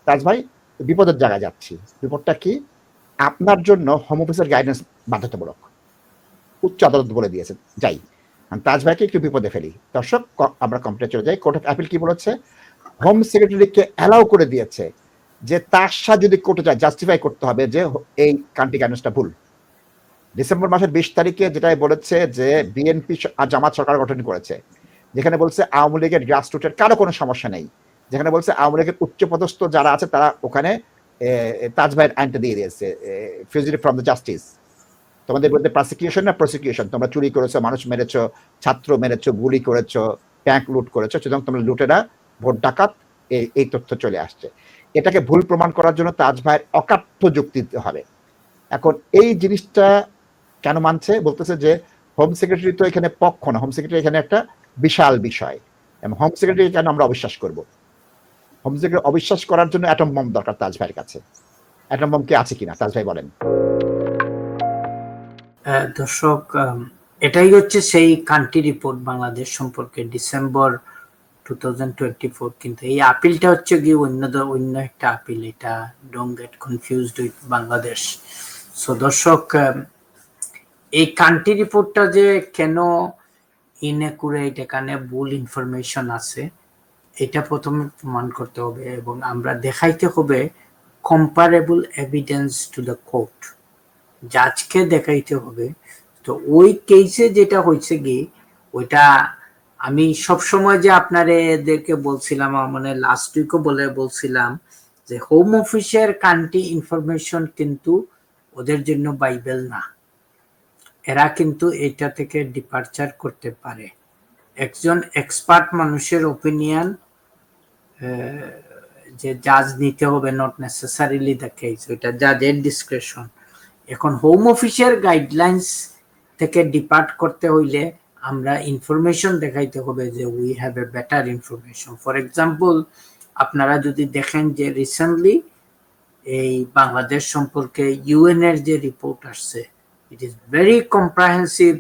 তাজ ভাই বিপদের জায়গায় যাচ্ছি। বিপদটা কি? আপনার জন্য হোম অফিসের গাইডেন্স বাধ্যতামূলক, উচ্চ আদালত বলে দিয়েছে। যাই, তাজ ভাইকে একটু বিপদে ফেলি। দর্শক, আমরা কমপ্লেন চলে যাই। কোর্ট অফ অ্যাপিল কি বলেছে? হোম সেক্রেটারিকে অ্যালাউ করে দিয়েছে যে তার সাথে যদি কোর্টে যায় জাস্টিফাই করতে হবে যে এই কান্ট্রি গাইডেন্সটা ভুল। ডিসেম্বর মাসের 20 তারিখে যেটাই বলেছে যে বিএনপি আর জামাত সরকার গঠন করেছে, যেখানে বলছে আওয়ামী লীগের গ্রাসরুটের কারো কোনো সমস্যা নেই, যেখানে বলছে আওয়ামী লীগের উচ্চপদস্থ যারা আছে তারা ওখানে তাজ ভাইয়ের আইনটা দিয়ে দিয়েছে, ফিউজিটিভ ফ্রম দ্য জাস্টিস। তোমাদের বলতে প্রসিকিউশন না প্রসিকিউশন, তোমরা চুরি করেছো, মানুষ মেরেছো, ছাত্র মেরেছো, গুলি করেছো, ব্যাংক লুট করেছো, সুতরাং তোমরা লুটেরা, ভোট ডাকাত, এই তথ্য চলে আসছে। এটাকে ভুল প্রমাণ করার জন্য তাজ ভাইয়ের অকাট্য যুক্তি দিতে হবে। এখন এই জিনিসটা কেন মানছে? বলতেছে যে হোম সেক্রেটারি তো এখানে পক্ষ না, হোম সেক্রেটারি এখানে একটা বিশাল বিষয়, এবং হোম সেক্রেটারি কেন আমরা অবিশ্বাস করব? হোম সেক্রেটারি অবিশ্বাস করার জন্য অ্যাটম বম দরকার তাজ ভাইয়ের কাছে। অ্যাটম বম কি আছে কিনা তাজ ভাই বলেন। দর্শক, এটাই হচ্ছে সেই কান্ট্রি রিপোর্ট বাংলাদেশ সম্পর্কে ডিসেম্বর 2024, কিন্তু এই আপিলটা হচ্ছে কি অন্য একটা আপিল। এটা don't get confused with Bangladesh. So দর্শক, এই কান্ট্রি রিপোর্টটা যে কেন ইনএকুরেট, এখানে ভুল ইনফরমেশন আছে, এটা প্রথমে প্রমাণ করতে হবে এবং আমরা দেখাইতে হবে comparable evidence to the court, জাজকে দেখাইতে হবে। তো ওই কেসে যেটা হয়েছে কি, ওইটা আমি সবসময় যে আপনাদেরকে বলছিলাম, মানে লাস্ট উইকও বলছিলাম যে হোম অফিসের কান্ট্রি ইনফরমেশন কিন্তু ওদের জন্য বাইবেল না। এরা কিন্তু এটা থেকে ডিপারচার করতে পারে। একজন এক্সপার্ট মানুষের ওপিনিয়ন যে জাজ নিতে হবে, নট নেসেসারিলি দ্য কেস, ওইটা জাজের ডিসক্রিপশন। এখন হোম অফিসের গাইডলাইন্স থেকে ডিপার্ট করতে হইলে আমরা ইনফরমেশন দেখাইতে হবে যে we have a better information. For example, আপনারা যদি দেখেন যে রিসেন্টলি এই বাংলাদেশ সম্পর্কে ইউএন এর যে রিপোর্ট আসছে, ইট ইজ ভেরি কম্প্রিহেন্সিভ,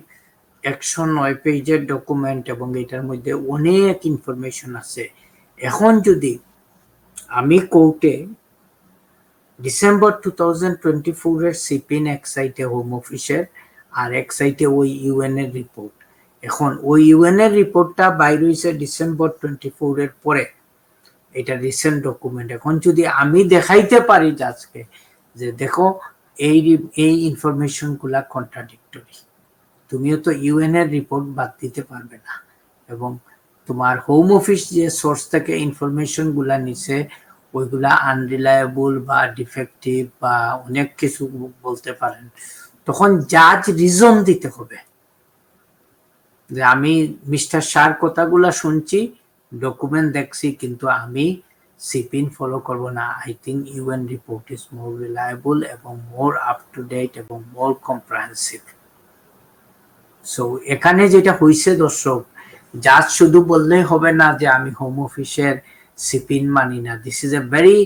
109 পেজের ডকুমেন্ট, এবং এটার মধ্যে অনেক ইনফরমেশন আছে। এখন যদি আমি কোর্টে ডিসেম্বর 2024 এর সিপিন এক সাইটে হোম অফিসের, আর এক সাইটে ওই ইউএন এর রিপোর্ট, এখন ওই ইউএন এর রিপোর্টটা বাইর হয়েছে ডিসেম্বর 24 এর পরে, এটা রিসেন্ট ডকুমেন্ট। এখন যদি আমি দেখাইতে পারি আজকে যে দেখো এই ইনফরমেশন গুলা কন্ট্রাডিক্টরি, তুমিও তো ইউএন এর রিপোর্ট বাদ দিতে পারবে না, এবং তোমার হোম অফিস যে সোর্স থেকে ইনফরমেশন গুলা নিছে ওইগুলা আনরিলায়েবল বা ডিফেক্টিভ বা অনেক কিছু বলতে পারেন, তখন জাজ রিজন দিতে হবে যে আমি মিস্টার শাহর কথাগুলা শুনছি, ডকুমেন্ট দেখছি, কিন্তু আমি সিপিন ফলো করব না। I think UN report is more reliable এবং মোর আপ টু ডেট এবং মোর কম্প্রিহেনসিভ। সো এখানে যেটা হয়েছে দর্শক, জাজ শুধু বললেই হবে না যে আমি হোম অফিসের সিপিন মানি না। This is a very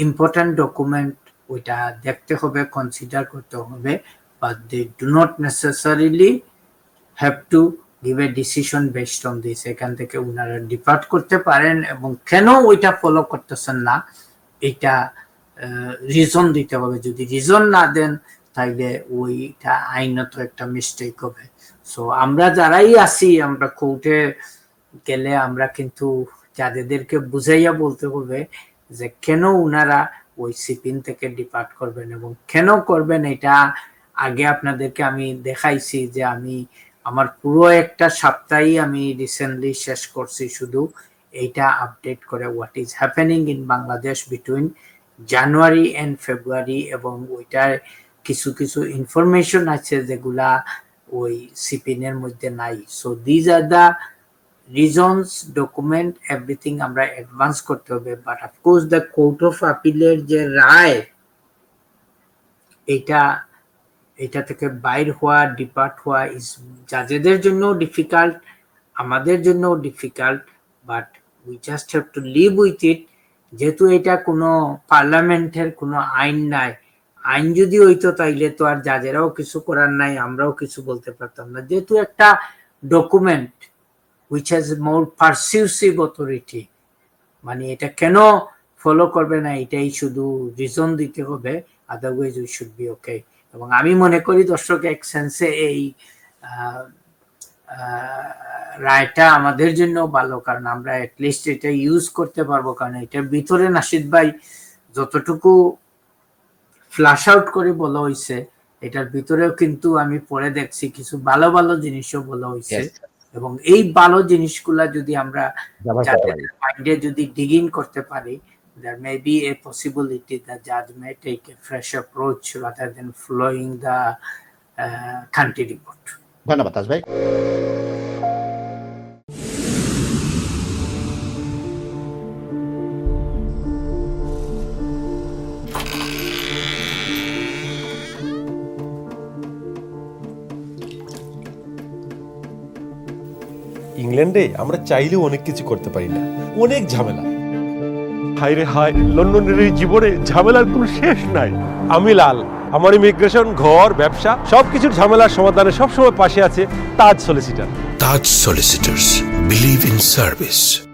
important document, ওইটা দেখতে হবে, কনসিডার করতে হবে, but they do not necessarily have to give a decision based on this. এখান থেকে ওনারা ডিপার্ট করতে পারেন, এবং কেন ওইটা ফলো করতেছেন না এটা রিজন দিতে হবে। যদি রিজন না দেন তাইলে ওইটা আইনত একটা মিস্টেক হবে। সো আমরা যারাই আছি, আমরা কোর্টে গেলে আমরা কিন্তু যাদেরকে বুঝাইয়া বলতে হবে যে কেন উনারা ওই সিপিন থেকে ডিপার্ট করবেন এবং কেন করবেন। এটা আগে আপনাদেরকে আমি দেখাইছি যে আমি আমার পুরো একটা সপ্তাহই আমি রিসেন্টলি শেষ করছি শুধু এইটা আপডেট করে what is happening in Bangladesh between January and February, এবং ওইটার কিছু কিছু ইনফরমেশন আছে যেগুলা ওই সিপিনের মধ্যে নাই। So these are the reasons, document, everything আমরা অ্যাডভান্স করতে হবে। But of course the court of আপিলের যে রায়, এটা থেকে বাইর হওয়া, ডিপার্ট হওয়া ইজ জাজেদের জন্য ডিফিকাল্ট, আমাদের জন্য difficult, but we just have to live with it. যেহেতু এটা কোনো পার্লামেন্টের কোনো আইন নাই, আইন যদি হইতো তাইলে তো আর জাজেরাও কিছু করার নাই, আমরাও কিছু বলতে পারতাম না। যেহেতু একটা document which has more persuasive authority, মানে এটা কেন ফলো করবে না এটাই শুধু রিজন দিতে হবে, আদারওয়াইজ উই শুড বি ওকে। এবং আমি মনে করি দর্শক এক সেন্সে এই রায়টা আমাদের জন্য ভালো, কারণ আমরা অ্যাটলিস্ট এটা ইউজ করতে পারবো, কারণ এটার ভিতরে নাশিদ ভাই যতটুকু ফ্ল্যাশ আউট করে বলা হয়েছে এটার ভিতরেও কিন্তু আমি পরে দেখছি কিছু ভালো ভালো জিনিসও বলা হয়েছে। Yes. এবং এই ভালো জিনিসগুলা যদি আমরা ব্যবহার করতে পারি। মাইন্ডে যদি ডিগিং করতে পারি, there may be a possibility that judge may take a fresh approach rather than following the Khanty report. ধন্যবাদ তাজ ভাই। ইংল্যান্ডে আমরা চাইলেও অনেক কিছু করতে পারি না, অনেক ঝামেলা। হায় রে হায়, লন্ডনের এই জীবনে ঝামেলার কোনো শেষ নাই। আমি লাল, আমার ইমিগ্রেশন, ঘর, ব্যবসা সবকিছুর ঝামেলার সমাধানে সবসময় পাশে আছে তাজ solicitor. Taj Solicitors. Believe in service.